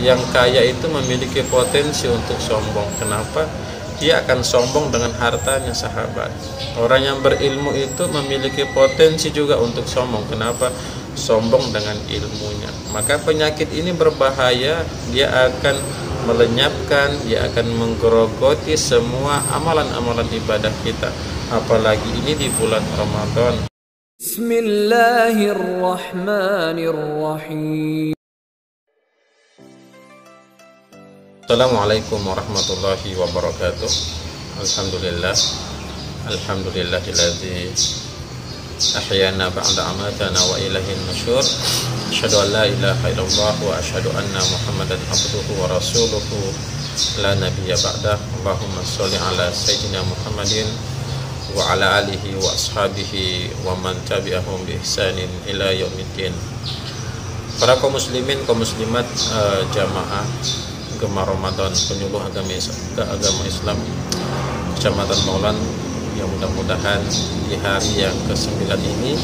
yang kaya itu memiliki potensi untuk sombong. Kenapa? Dia akan sombong dengan hartanya, sahabat. Orang yang berilmu itu memiliki potensi juga untuk sombong. Kenapa? Sombong dengan ilmunya. Maka penyakit ini berbahaya. Dia akan melenyapkan, dia akan menggerogoti semua amalan-amalan ibadah kita. Apalagi ini di bulan Ramadan. Bismillahirrahmanirrahim. Assalamualaikum warahmatullahi wabarakatuh. Alhamdulillahilladzi ahyana ba'da amatana wa ilaihin nusyur. Asyhadu an la ilaha illallah wa asyhadu anna Muhammadan abduhu wa rasuluhu la nabiyya ba'dah. Allahumma sholli ala sayyidina Muhammadin wa ala alihi wa ashabihi wa man tabi'ahum bi ihsanin ila yaumiddin. Para kaum muslimin, kaum muslimat, jamaah gemar Ramadan, penyuluh agama Islam Kecamatan Maulan, yang mudah-mudahan di hari yang ke-9 ini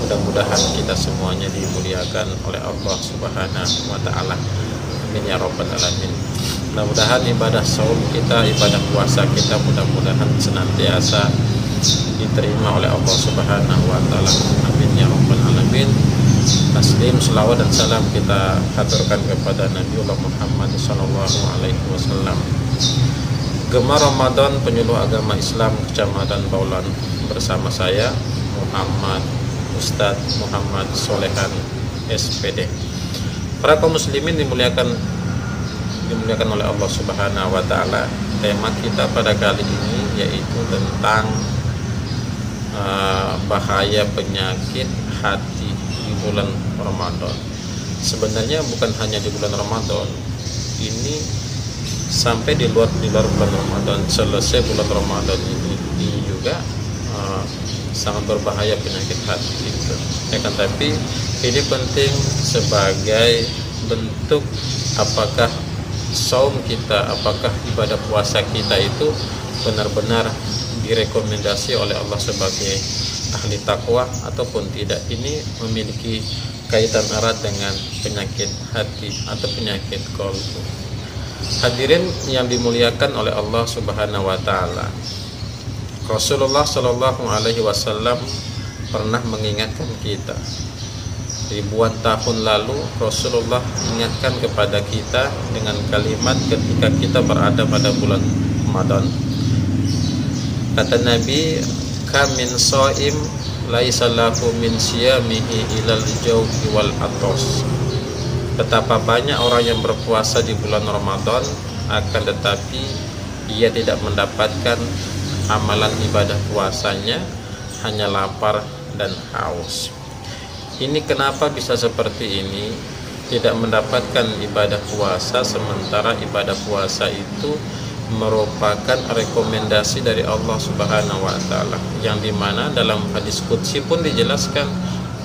mudah-mudahan kita semuanya dimuliakan oleh Allah Subhanahu wa taala. Amin ya rabbal alamin. Mudah-mudahan ibadah saum kita, ibadah puasa kita mudah-mudahan senantiasa diterima oleh Allah Subhanahu wa taala. Amin ya rabbal alamin. Taslim, selawat dan salam kita haturkan kepada Nabiullah Muhammad sallallahu alaihi wasallam. Gemar Ramadan, penyuluh agama Islam Kecamatan Baulan, bersama saya Muhammad Ustadz Muhammad Solehan SPD. Para kaum muslimin dimuliakan oleh Allah Subhanahu wa taala. Tema kita pada kali ini yaitu tentang bahaya penyakit hati di bulan Ramadan. Sebenarnya bukan hanya di bulan Ramadan, ini sampai di luar bulan Ramadan, selesai bulan Ramadan ini juga sangat berbahaya penyakit hati itu. Tapi ini penting sebagai bentuk apakah saum kita, apakah ibadah puasa kita itu benar-benar direkomendasi oleh Allah sebagai ahli takwa ataupun tidak. Ini memiliki kaitan erat dengan penyakit hati atau penyakit qalbu. Hadirin yang dimuliakan oleh Allah Subhanahu wa taala, Rasulullah Shallallahu alaihi wasallam pernah mengingatkan kita. Ribuan tahun lalu Rasulullah mengingatkan kepada kita dengan kalimat ketika kita berada pada bulan Ramadan. Kata Nabi, kamin shaim laisa lahu min siyamihi ilal jawfi wal atos. Betapa banyak orang yang berpuasa di bulan Ramadan, akan tetapi ia tidak mendapatkan amalan ibadah puasanya, hanya lapar dan haus. Ini kenapa bisa seperti ini? Tidak mendapatkan ibadah puasa, sementara ibadah puasa itu merupakan rekomendasi dari Allah Subhanahu wa taala, yang dimana dalam hadis qudsi pun dijelaskan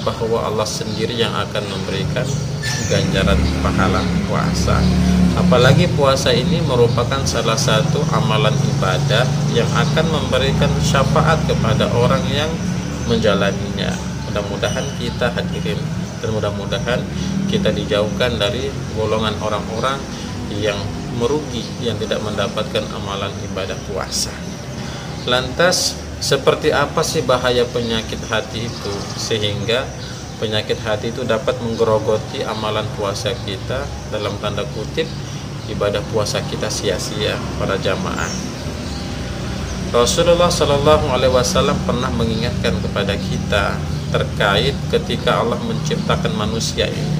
bahwa Allah sendiri yang akan memberikan ganjaran pahala puasa. Apalagi puasa ini merupakan salah satu amalan ibadah yang akan memberikan syafaat kepada orang yang menjalaninya. Mudah-mudahan kita hadirin, dan mudah-mudahan kita dijauhkan dari golongan orang-orang yang merugi, yang tidak mendapatkan amalan ibadah puasa. Lantas seperti apa sih bahaya penyakit hati itu, sehingga penyakit hati itu dapat menggerogoti amalan puasa kita, dalam tanda kutip ibadah puasa kita sia-sia para jamaah. Rasulullah Shallallahu alaihi wasallam pernah mengingatkan kepada kita terkait ketika Allah menciptakan manusia ini.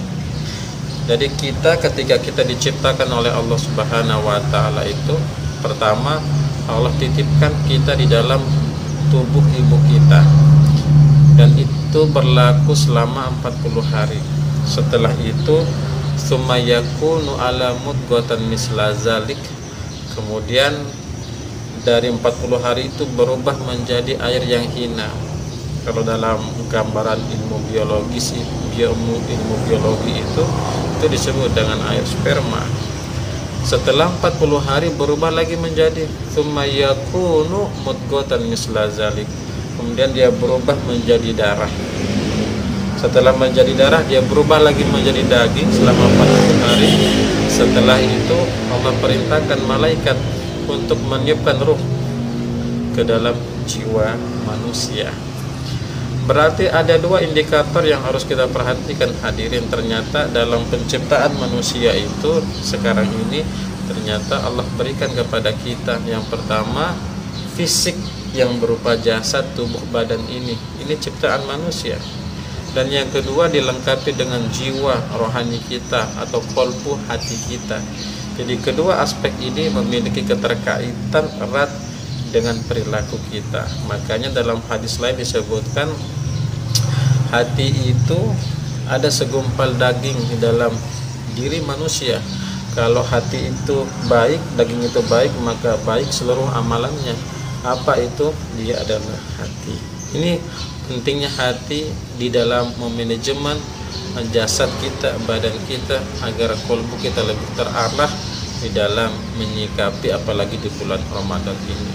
Jadi kita ketika kita diciptakan oleh Allah Subhanahu wa taala itu, pertama Allah titipkan kita di dalam tubuh ibu kita, dan itu berlaku selama 40 hari. Setelah itu summa yakunu ala mudghatan misla zalik, kemudian dari 40 hari itu berubah menjadi air yang hina. Kalau dalam gambaran ilmu biologi itu disebut dengan air sperma. Setelah 40 hari berubah lagi menjadi tsumma yakunu mudghatan misla zalik, kemudian dia berubah menjadi darah. Setelah menjadi darah dia berubah lagi menjadi daging selama 40 hari, Setelah itu Allah perintahkan malaikat untuk meniupkan ruh ke dalam jiwa manusia. Berarti ada dua indikator yang harus kita perhatikan hadirin. Ternyata dalam penciptaan manusia itu sekarang ini ternyata Allah berikan kepada kita yang pertama fisik yang berupa jasad, tubuh, badan ini ciptaan manusia. Dan yang kedua dilengkapi dengan jiwa rohani kita atau qalbu, hati kita. Jadi kedua aspek ini memiliki keterkaitan erat dengan perilaku kita. Makanya dalam hadis lain disebutkan hati itu ada segumpal daging di dalam diri manusia. Kalau hati itu baik, daging itu baik, maka baik seluruh amalannya. Apa itu? Dia adalah hati. Ini pentingnya hati di dalam memanajemen jasad kita, badan kita, agar kalbu kita lebih terarah di dalam menyikapi apalagi di bulan Ramadan ini.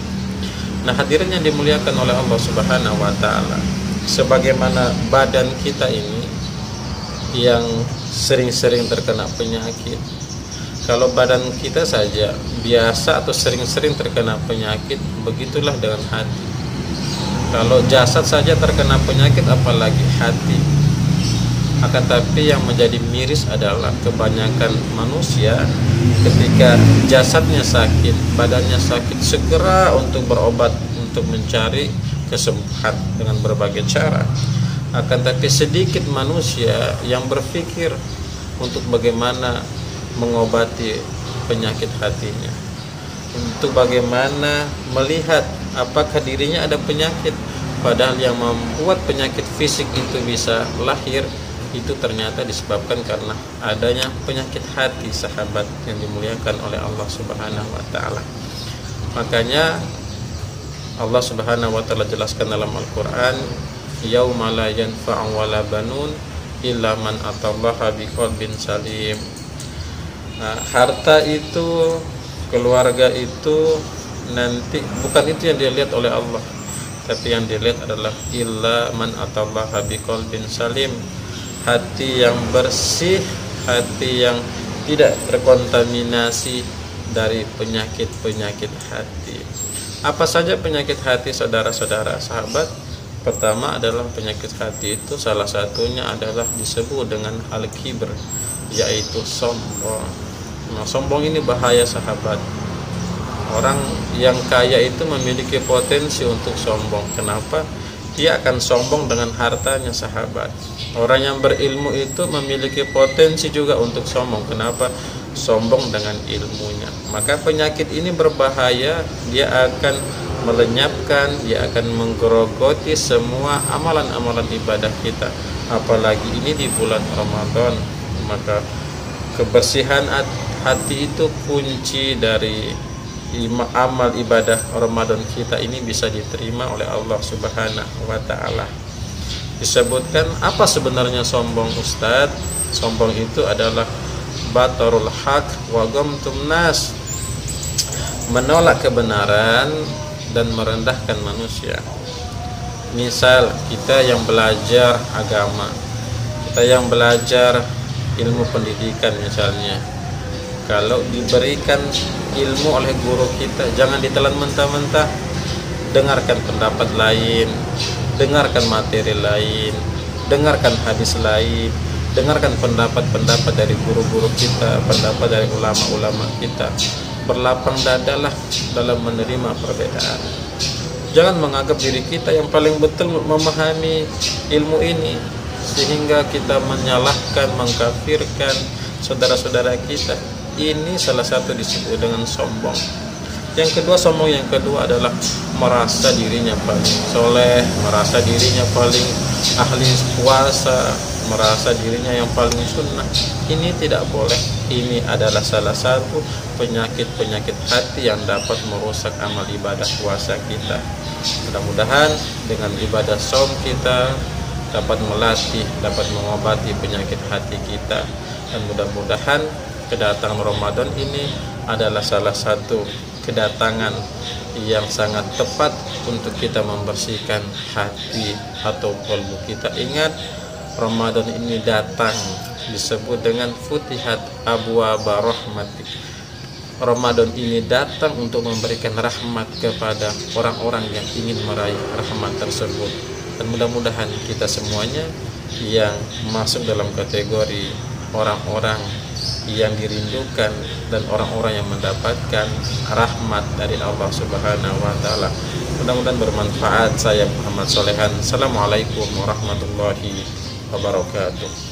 Nah, hadirin yang dimuliakan oleh Allah Subhanahu wa taala, sebagaimana badan kita ini yang sering-sering terkena penyakit. Kalau badan kita saja biasa atau sering-sering terkena penyakit, begitulah dengan hati. Kalau jasad saja terkena penyakit, apalagi hati. Akan tapi yang menjadi miris adalah kebanyakan manusia ketika jasadnya sakit, badannya sakit, segera untuk berobat, untuk mencari kesembuhan dengan berbagai cara. Akan tapi sedikit manusia yang berpikir untuk bagaimana mengobati penyakit hatinya, untuk bagaimana melihat apakah dirinya ada penyakit. Padahal yang membuat penyakit fisik itu bisa lahir itu ternyata disebabkan karena adanya penyakit hati, sahabat yang dimuliakan oleh Allah Subhanahu wa taala. Makanya Allah Subhanahu wa taala jelaskan dalam Al-Qur'an, yauma la yanfa'u wala banun illa man atallaha biqalbin salim. Nah, harta itu, keluarga itu nanti bukan itu yang dilihat oleh Allah, tapi yang dilihat adalah illa man atallaha biqalbin salim. Hati yang bersih, hati yang tidak terkontaminasi dari penyakit-penyakit hati. Apa saja penyakit hati, saudara-saudara sahabat? Pertama adalah penyakit hati itu salah satunya adalah disebut dengan al-kibr, yaitu sombong. Nah, sombong ini bahaya, sahabat. Orang yang kaya itu memiliki potensi untuk sombong. Kenapa? Dia akan sombong dengan hartanya, sahabat. Orang yang berilmu itu memiliki potensi juga untuk sombong. Kenapa? Sombong dengan ilmunya. Maka penyakit ini berbahaya. Dia akan melenyapkan, dia akan menggerogoti semua amalan-amalan ibadah kita. Apalagi ini di bulan Ramadan. Maka kebersihan hati itu kunci dari amal ibadah Ramadan kita ini bisa diterima oleh Allah Subhanahu wa taala. Disebutkan apa sebenarnya sombong, Ustadz? Sombong itu adalah batarul haq wa ghamtun nas, menolak kebenaran dan merendahkan manusia. Misal kita yang belajar agama, kita yang belajar ilmu pendidikan misalnya, kalau diberikan ilmu oleh guru kita, jangan ditelan mentah-mentah. Dengarkan pendapat lain, dengarkan materi lain, dengarkan hadis lain, dengarkan pendapat-pendapat dari guru-guru kita, pendapat dari ulama-ulama kita. Berlapang dadalah dalam menerima perbedaan. Jangan menganggap diri kita yang paling betul memahami ilmu ini, sehingga kita menyalahkan, mengkafirkan saudara-saudara kita. Ini salah satu disebut dengan sombong. Yang kedua, sombong yang kedua adalah merasa dirinya paling soleh, merasa dirinya paling ahli puasa, merasa dirinya yang paling sunnah. Ini tidak boleh. Ini adalah salah satu penyakit-penyakit hati yang dapat merusak amal ibadah puasa kita. Mudah-mudahan dengan ibadah saum kita dapat melatih, dapat mengobati penyakit hati kita. Dan mudah-mudahan kedatangan Ramadan ini adalah salah satu kedatangan yang sangat tepat untuk kita membersihkan hati atau kalbu kita. Ingat, Ramadan ini datang disebut dengan futihat abwaaba rahmatik. Ramadan ini datang untuk memberikan rahmat kepada orang-orang yang ingin meraih rahmat tersebut. Dan mudah-mudahan kita semuanya yang masuk dalam kategori orang-orang yang dirindukan dan orang-orang yang mendapatkan rahmat dari Allah Subhanahu wa taala. Mudah-mudahan bermanfaat. Saya Muhammad Solehan. Assalamualaikum warahmatullahi wabarakatuh.